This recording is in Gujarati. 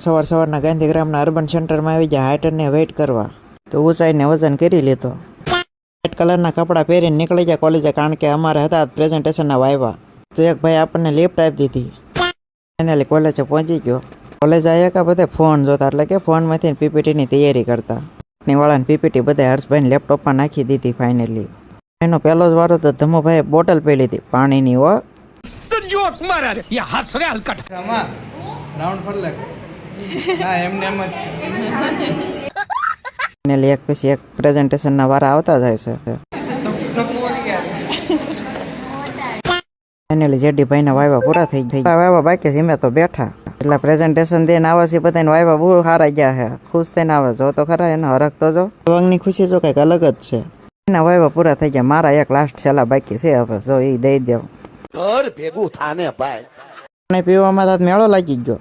સવારના ગાંધીગ્રામના અર્બન સેન્ટરમાં આવી ગયા હાઇટરને વેઇટ કરવા. તો ઊંચાઈને વજન કરી લીધો. વ્હાઇટ કલરના કપડાં પહેરીને નીકળી ગયા કોલેજે, કારણ કે અમારે હતા પ્રેઝન્ટેશનના વાયવા. તો એક ભાઈ આપણને લિફ્ટ આપી દીધી. ફાઇનલી કોલેજે પહોંચી ગયો. કોલેજ આવ્યા કે બધે ફોન જોતા, એટલે કે ફોનમાંથી પીપીટીની તૈયારી કરતા. વાળાને પીપીટી બધા હર્ષભાઈને લેપટોપમાં નાખી દીધી. ફાઇનલી એનો પહેલો જ વારો તો ધમુભાઈએ બોટલ પી લીધી પાણીની. હો જોક મારા રે યા હસ રે હલકટ આમાં રાઉન્ડ ફર લાગ ના એમને એમ જ છે. ફાઇનલી એક પછી એક પ્રેઝન્ટેશનના વારા આવતા જાય છે. ફાઇનલી જેડી ભાઈના વાયવા પૂરા થઈ ગયા. વાયવા બાકી ધીમે તો બેઠા, એટલે પ્રેઝન્ટેશન દઈને આવે છે બધાને વાયવા બહુ સારા ગયા છે. ખુશ થઈને આવે. જો તો ખરા એનો હરખ તો જો વંગની ખુશી જો કંઈક અલગ જ છે. એના વાયવા પૂરા થઈ ગયા. મારા એક લાસ્ટ છેલ્લા બાકી છે, હવે જો એ દઈ દેવ. ઘર ભેગું થાને ભાઈ. પીવામાં મેળો લાગી ગયો.